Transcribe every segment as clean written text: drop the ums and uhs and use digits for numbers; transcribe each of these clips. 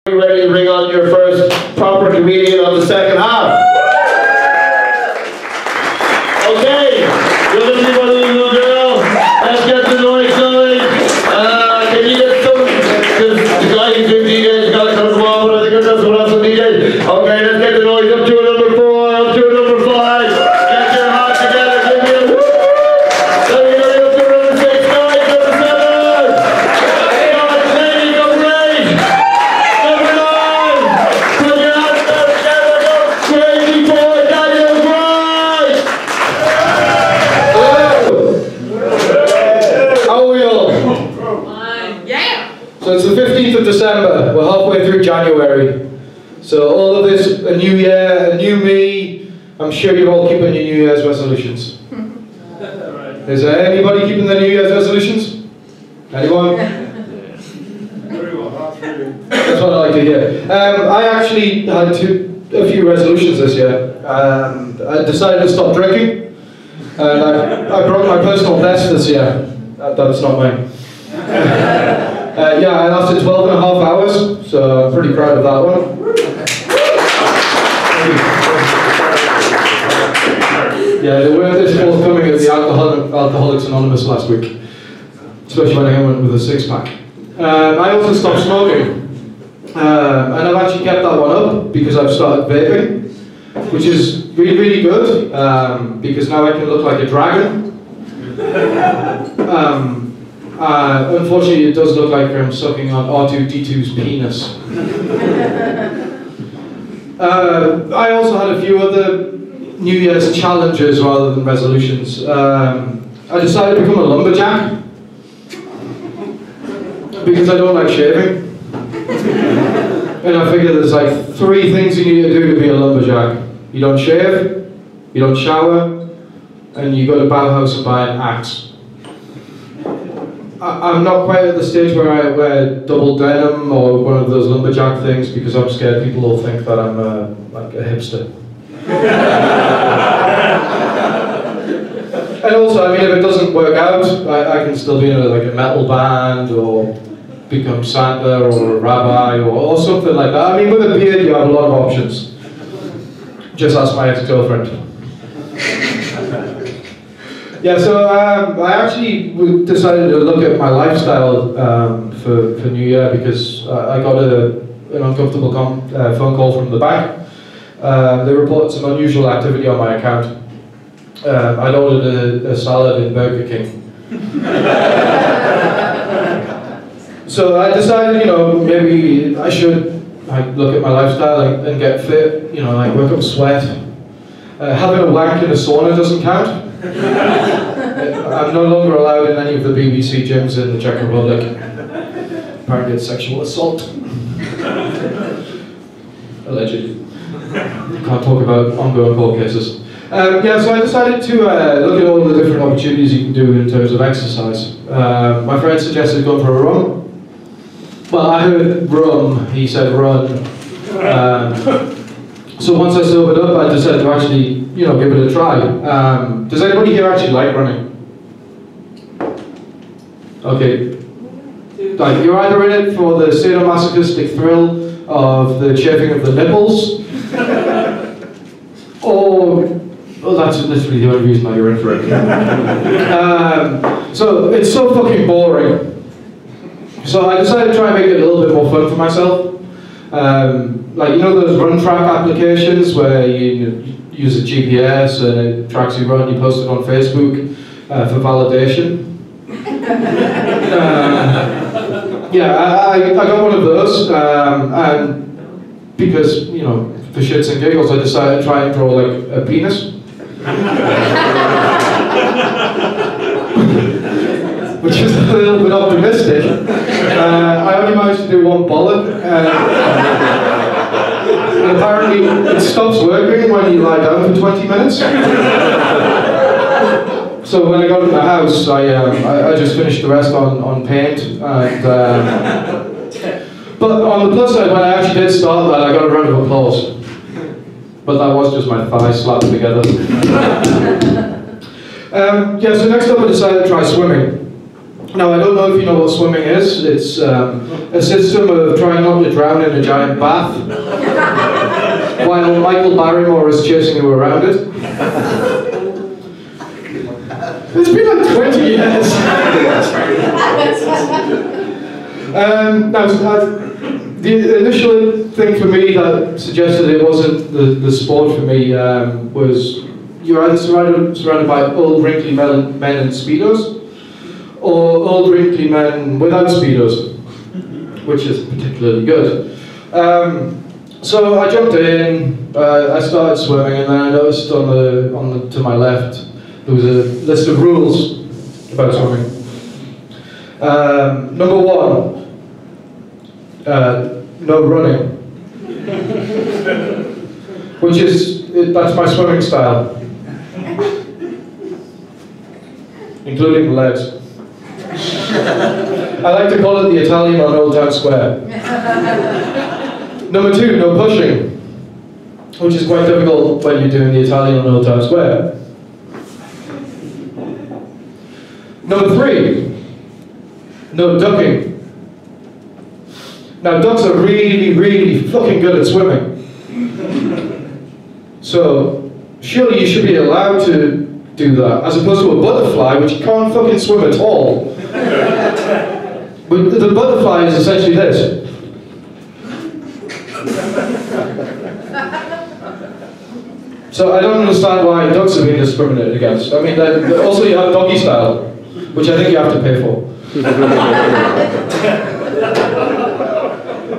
Ready to bring on your first proper comedian of the second half. Okay, you're listening to a little girl. Let's get the noise going. Can you get some? Because the guy who's doing DJs has got to come on, but I think that's what else with DJs. Okay, let's get the noise up to a number 4, up to a number 5. Get your heart together, give me a woo! Then you're going up to number 6, guys, number 7. Ladies, go great! Number 9! Put your hands together, go crazy boy, Daniel Grice! How are we all? Yeah! So it's the 15th of December, we're halfway through January. So all of this, a new year, a new me, I'm sure you're all keeping your New Year's resolutions. Is there anybody keeping their New Year's resolutions? Anyone? That's what I like to hear. I actually had a few resolutions this year. I decided to stop drinking, and I broke my personal best this year. That's not mine. Yeah, I lasted 12 and a half hours, so I'm pretty proud of that one. Yeah, they weren't this forthcoming at the Alcoholics Anonymous last week, especially when I went with a 6-pack. I also stopped smoking, and I've actually kept that one up because I've started vaping, which is really, really good, because now I can look like a dragon. Unfortunately, it does look like I'm sucking on R2-D2's penis. I also had a few other New Year's challenges rather than resolutions. I decided to become a lumberjack because I don't like shaving. And I figured there's like 3 things you need to do to be a lumberjack. You don't shave, you don't shower, and you go to Bauhaus and buy an axe. I'm not quite at the stage where I wear double denim or one of those lumberjack things because I'm scared people will think that I'm like a hipster. And also, I mean, if it doesn't work out, I can still be in like a metal band or become Santa or a rabbi or something like that. I mean, with a beard, you have a lot of options. Just ask my ex-girlfriend. Yeah, so I actually decided to look at my lifestyle for New Year because I got an uncomfortable phone call from the bank. They reported some unusual activity on my account. I'd ordered a salad in Burger King. So I decided, you know, maybe I should look at my lifestyle and get fit, you know, like work up a sweat. Having a wank in a sauna doesn't count. I'm no longer allowed in any of the BBC gyms in the Czech Republic. Apparently it's sexual assault. Allegedly. Can't talk about ongoing court cases. Yeah, so I decided to look at all the different opportunities you can do in terms of exercise. My friend suggested going for a run. Well, I heard rum, he said run. So once I sobered up, I decided to actually, you know, give it a try. Does anybody here actually like running? Okay. Like, you're either in it for the sadomasochistic thrill of the chafing of the nipples, or well, that's literally the only reason why you're in for it. So it's so fucking boring. So I decided to try and make it a little bit more fun for myself. Like, you know those run track applications where you use a GPS and it tracks your run, you post it on Facebook for validation? Yeah, I got one of those, and because, you know, for shits and giggles, I decided to try and draw like a penis. Which is a little bit optimistic. I only managed to do one bullet, and apparently it stops working when you lie down for 20 minutes. So when I got to the house, I just finished the rest on paint, and but on the plus side, when I actually did start that, I got a round of applause. But that was just my thighs slapped together. Yeah, so next up I decided to try swimming. Now, I don't know if you know what swimming is. It's a system of trying not to drown in a giant bath while Michael Barrymore is chasing you around it. It's been like 20 years. Now, the initial thing for me that suggested it wasn't the sport for me was you're either surrounded by old wrinkly men in Speedos, or old wrinkly men without Speedos, which is particularly good. So I jumped in, I started swimming, and then I noticed to my left there was a list of rules about swimming. Number 1, no running, that's my swimming style, including the legs. I like to call it the Italian on Old Town Square. Number 2, no pushing, which is quite difficult when you're doing the Italian on Old Town Square. Number 3, no ducking. Now, ducks are really, really fucking good at swimming. So, surely you should be allowed to do that, as opposed to a butterfly, which can't fucking swim at all. But the butterfly is essentially this. So I don't understand why ducks are being discriminated against. I mean, also you have doggy style, which I think you have to pay for.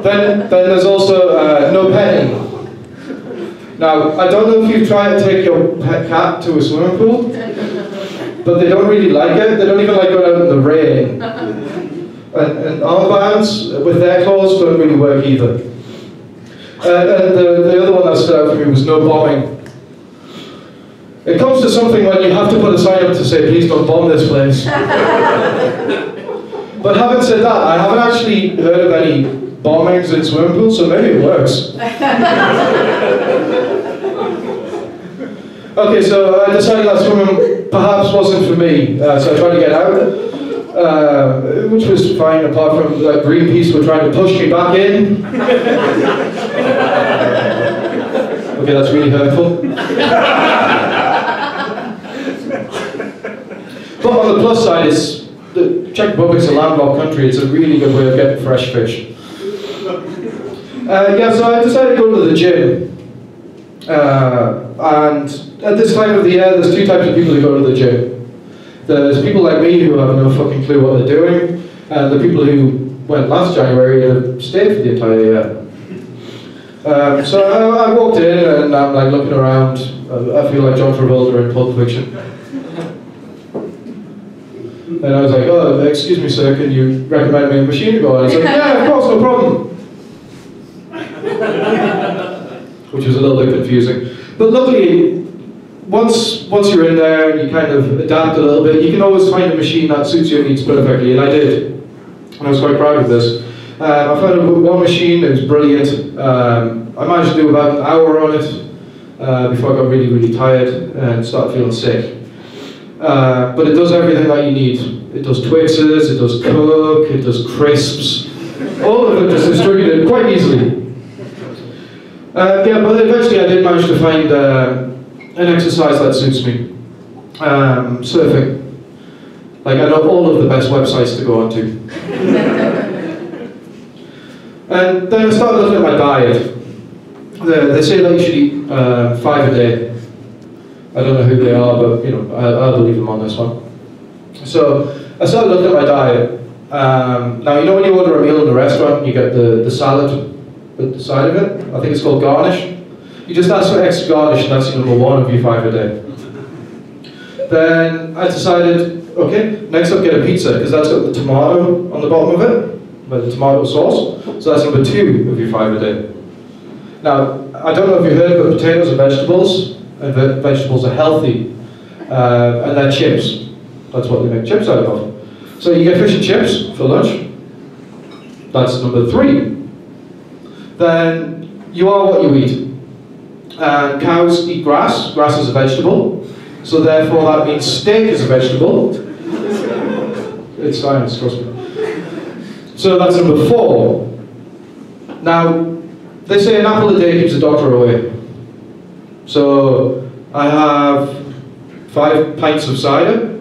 Then there's also no petting. Now, I don't know if you've tried to take your pet cat to a swimming pool, but they don't really like it. They don't even like going out in the rain. And armbands with their claws don't really work either. And the other one that stood out for me was no bombing. It comes to something when you have to put a sign up to say, please don't bomb this place. But having said that, I haven't actually heard of any bombings in swimming pools, so maybe it works. Okay, so I decided that swimming perhaps wasn't for me, so I tried to get out, which was fine, apart from that Greenpeace were trying to push me back in. Okay, that's really hurtful. But on the plus side, the Czech Republic's a landlocked country. It's a really good way of getting fresh fish. Yeah, so I decided to go to the gym. And at this time of the year, there's 2 types of people who go to the gym. There's people like me who have no fucking clue what they're doing, and the people who went last January and stayed for the entire year. So I walked in and I'm like looking around. I feel like John Travolta in Pulp Fiction. And I was like, oh, excuse me sir, can you recommend me a machine to go on? He's like, yeah, of course, no problem. Which was a little bit confusing. But luckily, once you're in there and you kind of adapt a little bit, you can always find a machine that suits your needs perfectly, and I did. And I was quite proud of this. I found one machine that was brilliant. I managed to do about an hour on it before I got really, really tired and started feeling sick. But it does everything that you need. It does Twixes, it does Coke, it does crisps. All of it is distributed quite easily. Yeah, but eventually I did manage to find an exercise that suits me. Surfing. Like, I know all of the best websites to go onto. And then I started looking at my diet. They say that you should eat 5 a day. I don't know who they are, but you know, I'll believe them on this one. So I started looking at my diet. Now, you know when you order a meal in a restaurant, you get the salad at the side of it? I think it's called garnish. You just ask for extra garnish, and that's your number 1 of your 5 a day. Then I decided, okay, next up get a pizza, because that's got the tomato on the bottom of it, with the tomato sauce. So that's number 2 of your 5 a day. Now, I don't know if you've heard, but potatoes are vegetables, and vegetables are healthy, and they're chips. That's what they make chips out of. So you get fish and chips for lunch. That's number 3. Then you are what you eat. And cows eat grass. Grass is a vegetable. So therefore that means steak is a vegetable. It's science, trust me. So that's number 4. Now, they say an apple a day keeps the doctor away. So I have 5 pints of cider.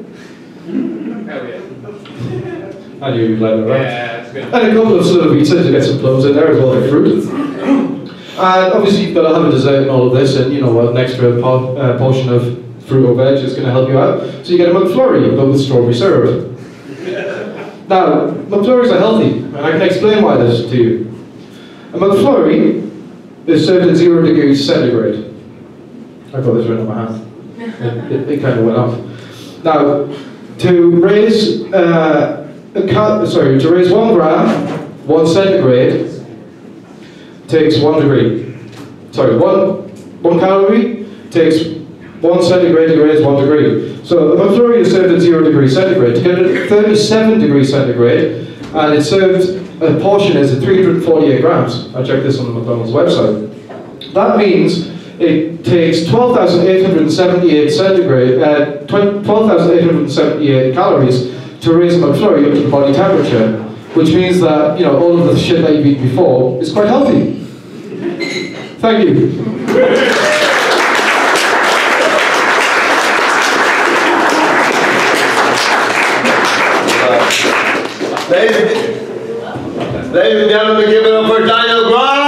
And you let it right. Yeah, that's good. And a couple of sort of pizzas to get some plums in there as well, like fruit. And obviously you've got to have a dessert and all of this, and you know, an extra portion of fruit or veg is going to help you out. So you get a McFlurry, but with strawberry syrup. Now, McFlurries are healthy, and I can explain why this to you. A McFlurry is served at 0 degrees centigrade. I've got this right on my hand. It kind of went off. Now, to raise to raise 1 gram, 1 centigrade takes 1 degree. Sorry, one calorie takes 1 centigrade to raise 1 degree. So a McFlurry is served at 0 degrees centigrade. To get it at 37 degrees centigrade, and it's served, a portion is at 348 grams. I checked this on the McDonald's website. That means it takes 12,878 calories to raise a McFlurry up to the body temperature, which means that, you know, all of the shit that you've eaten before is quite healthy. Thank you. Ladies and gentlemen, give it up for Daniel Grice.